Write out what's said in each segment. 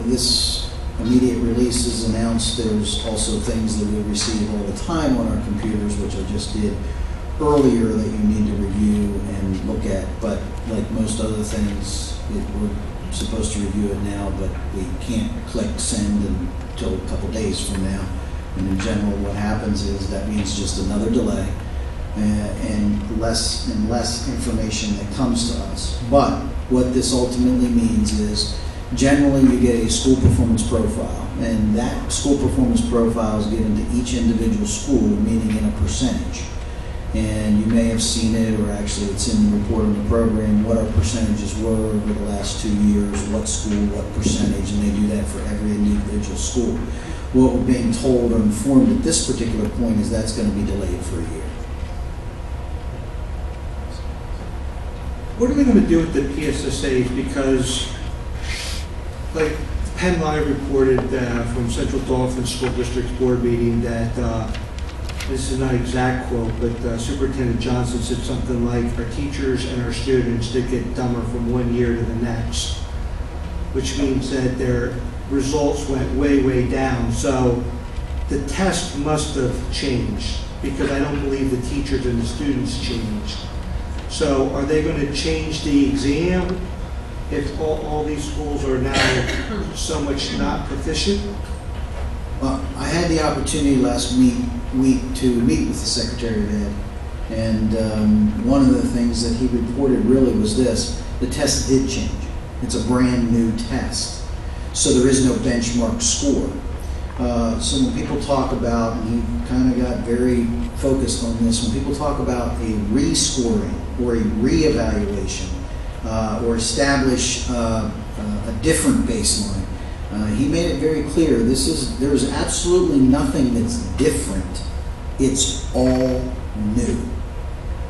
this immediate release is announced, there's also things that we receive all the time on our computers, which I just did earlier, that you need to review and look at. But like most other things, we're supposed to review it now, but we can't click send until a couple days from now. And in general, what happens is that means just another delay and less information that comes to us. But what this ultimately means is generally you get a school performance profile, and that school performance profile is given to each individual school, meaning in a percentage. And you may have seen it, or actually it's in the report on the program, what our percentages were over the last 2 years, what school, what percentage, and they do that for every individual school. What we're being told or informed at this particular point is that's going to be delayed for a year. What are they going to do with the PSSAs? Because, like, Penn Live reported from Central Dauphin School District's board meeting that, this is not exact quote, but Superintendent Johnson said something like, our teachers and our students did get dumber from 1 year to the next, which means that their results went way, way down. So the test must have changed, because I don't believe the teachers and the students changed. So are they going to change the exam if all these schools are now so much not proficient? Well, I had the opportunity last week to meet with the Secretary of Ed, and one of the things that he reported really was this: the test did change. It's a brand new test, so there is no benchmark score. So when people talk about, and he kind of got very focused on this, when people talk about a rescoring or a reevaluation or establish a different baseline, he made it very clear there's absolutely nothing that's different. It's all new.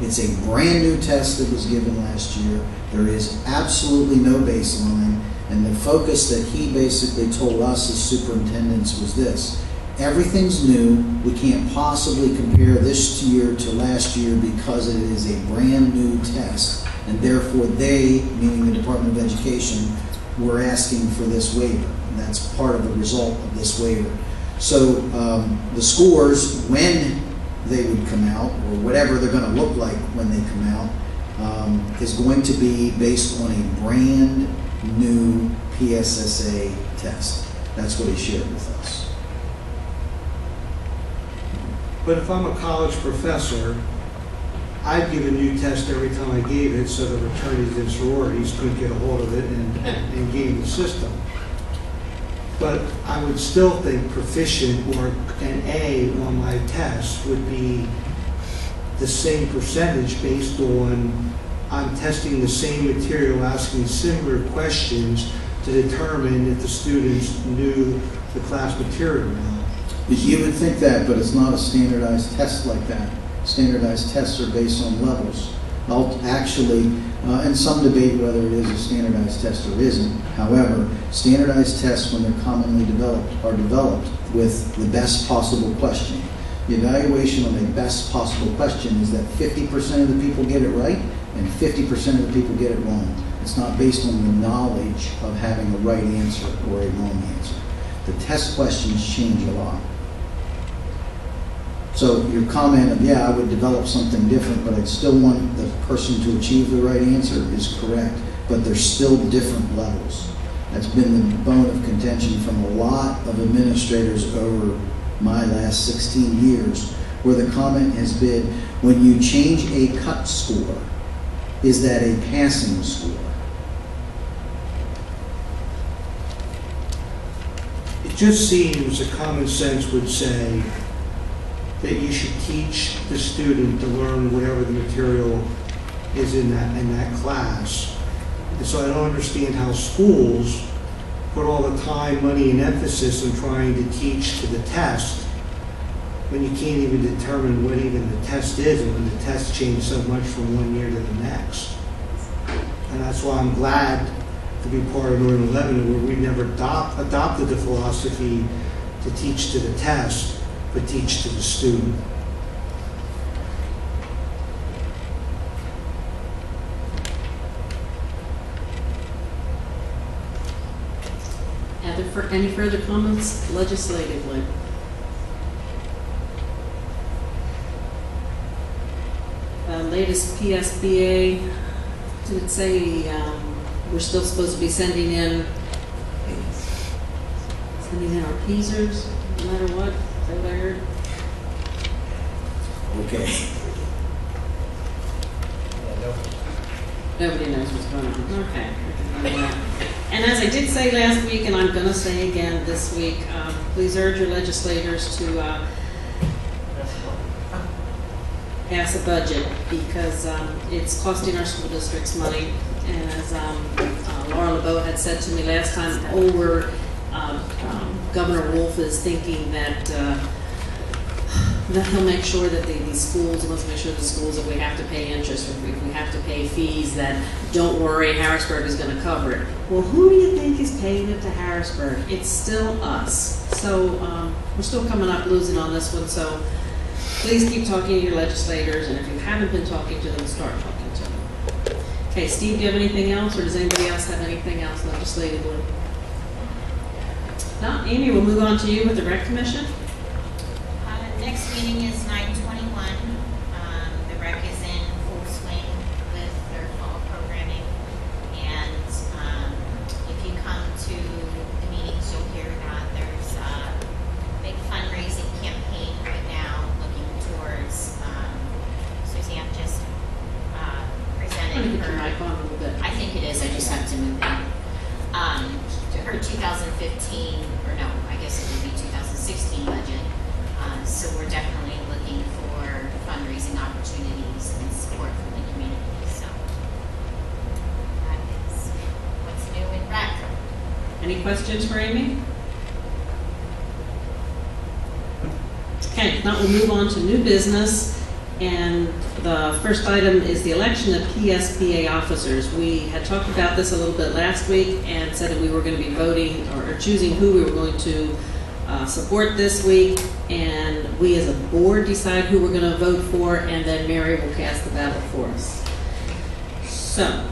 It's a brand new test that was given last year. There is absolutely no baseline. And the focus that he basically told us as superintendents was this: everything's new. We can't possibly compare this year to last year because it is a brand new test. And therefore they, meaning the Department of Education, were asking for this waiver. And that's part of the result of this waiver. So the scores, when they would come out, or whatever they're going to look like when they come out, is going to be based on a brand new PSSA test. That's what he shared with us. But if I'm a college professor, I'd give a new test every time I gave it, so the fraternities and sororities couldn't get a hold of it and game the system. But I would still think proficient or an A on my test would be the same percentage based on I'm testing the same material, asking similar questions to determine if the students knew the class material. You would think that, but it's not a standardized test like that. Standardized tests are based on levels. And some debate whether it is a standardized test or isn't. However, standardized tests, when they're commonly developed, are developed with the best possible questioning. The evaluation on the best possible question is that 50% of the people get it right and 50% of the people get it wrong. It's not based on the knowledge of having a right answer or a wrong answer. The test questions change a lot. So your comment of, yeah, I would develop something different, but I'd still want the person to achieve the right answer is correct, but there's still different levels. That's been the bone of contention from a lot of administrators over my last 16 years, where the comment has been, when you change a cut score, is that a passing score? It just seems that common sense would say that you should teach the student to learn whatever the material is in that class. And so I don't understand how schools put all the time, money, and emphasis on trying to teach to the test when you can't even determine what even the test is, and when the test changed so much from 1 year to the next. And that's why I'm glad to be part of Northern Lebanon, where we never adopted the philosophy to teach to the test, but teach to the student. Any further comments legislatively? Latest PSBA, did it say we're still supposed to be sending in our PSERs, no matter what? Is that what I heard? Okay. Nobody knows what's going on. Okay. And as I did say last week, and I'm going to say again this week, please urge your legislators to pass a budget, because it's costing our school districts money. And as Laura LeBeau had said to me last time, Governor Wolf is thinking that he'll make sure that these schools, he wants to make sure the schools, if we have to pay interest, or if we have to pay fees, that don't worry, Harrisburg is going to cover it. Well, who do you think is paying it to Harrisburg? It's still us. So we're still coming up losing on this one. So please keep talking to your legislators, and if you haven't been talking to them, start talking to them. Okay, Steve, do you have anything else, or does anybody else have anything else legislatively? No, Amy, we'll move on to you with the Rec Commission. Next meeting is 9/21. The rec is in full swing with their fall programming, and if you come to the meetings, you'll hear that there's a big fundraising campaign right now looking towards Suzanne just presented her. Mic on a little bit. I think it is. I just have to move it. To her 2015, or no, I guess it would be 2016 budget. So we're definitely looking for fundraising opportunities and support from the community. So that is what's new in rec. Any questions for Amy? Okay, if not, we'll move on to new business. And the first item is the election of PSBA officers. We had talked about this a little bit last week and said that we were going to be voting or choosing who we were going to support this week, and we as a board decide who we're going to vote for, and then Mary will cast the ballot for us. So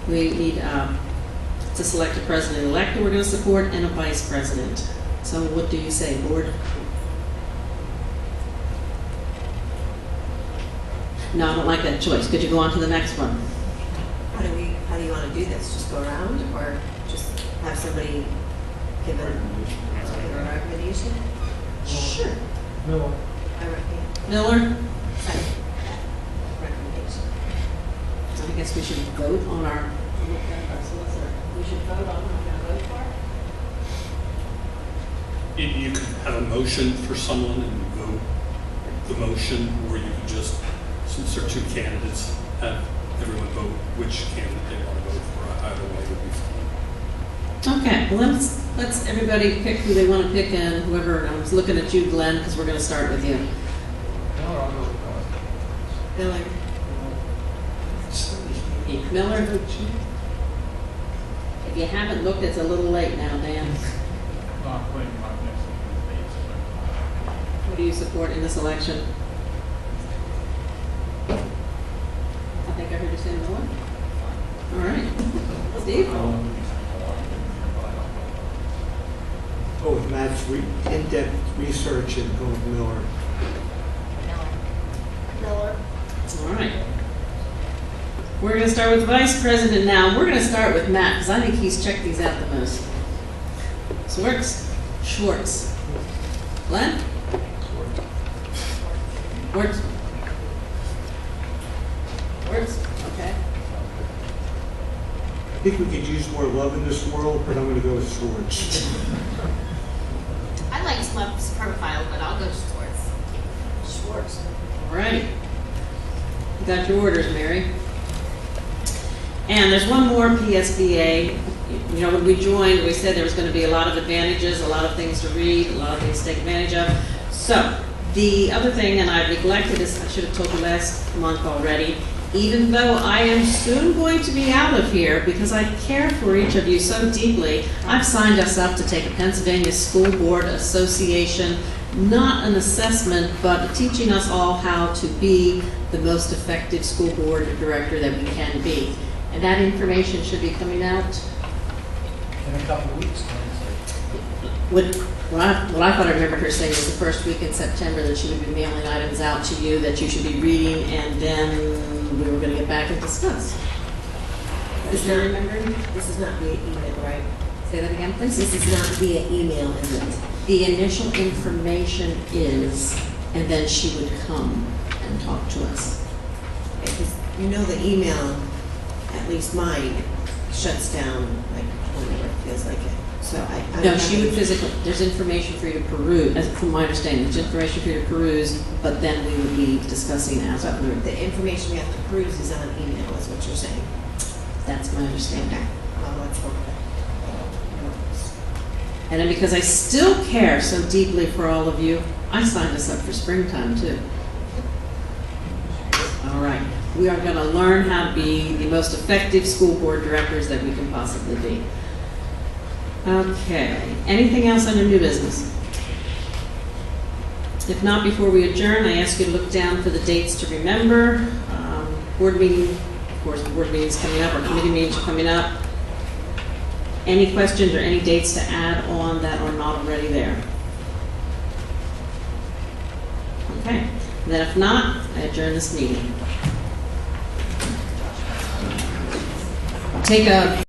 we need to select a president-elect who we're going to support and a vice president. So what do you say, board? No, I don't like that choice. Could you go on to the next one? How do you want to do this? Just go around, or just have somebody give a recommendation? Sure. No. I recommend. Miller? Second. Recommendation. I guess we should vote on our solicitor. We should vote on who we're going to vote for? You could have a motion for someone and vote the motion, or you could just, since there are two candidates, have everyone vote which candidate they want to vote for. Either way would be fine. Okay, well, let's everybody pick who they want to pick, and whoever, I was looking at you, Glenn, because we're going to start with you. Miller. Miller? If you haven't looked, it's a little late now, Dan. Who do you support in this election? I think I heard you say Miller. All right. Steve? Go with Matt's in-depth research and go with Miller. Miller. All right. We're going to start with Vice President now. We're going to start with Matt, because I think he's checked these out the most. Schwartz. Glenn? Schwartz. Okay. I think we could use more love in this world, but I'm going to go with Schwartz. I like Love's profile, but I'll go Schwartz. Schwartz. All right. You got your orders, Mary. And there's one more PSBA. You know, when we joined, we said there was going to be a lot of advantages, a lot of things to read, a lot of things to take advantage of. So the other thing, and I neglected this, I should have told you last month already, even though I am soon going to be out of here because I care for each of you so deeply, I've signed us up to take a Pennsylvania School Board Association, not an assessment, but teaching us all how to be the most effective school board director that we can be. And that information should be coming out In a couple of weeks. What I thought I remembered her saying was the first week in September that she would be mailing items out to you that you should be reading, and then we were gonna get back and discuss. This Is that remembering? This is not via email, right? Say that again, please? This is not via email, is it? The initial information is, and then she would come and talk to us. Because you know the email, at least mine, shuts down like whenever it feels like it. So I. No, she would physically, there's information for you to peruse, as from my understanding, there's information for you to peruse, but then we would be discussing as a group. The information we have to peruse is on email, is what you're saying. That's my understanding. Well, let's hope that. And then because I still care so deeply for all of you, I signed us up for springtime too. All right, we are gonna learn how to be the most effective school board directors that we can possibly be. Okay, anything else under new business? If not, before we adjourn, I ask you to look down for the dates to remember. Board meeting, of course, board meetings coming up, or committee meetings are coming up. Any questions or any dates to add on that are not already there? Okay, then if not, I adjourn this meeting. Take a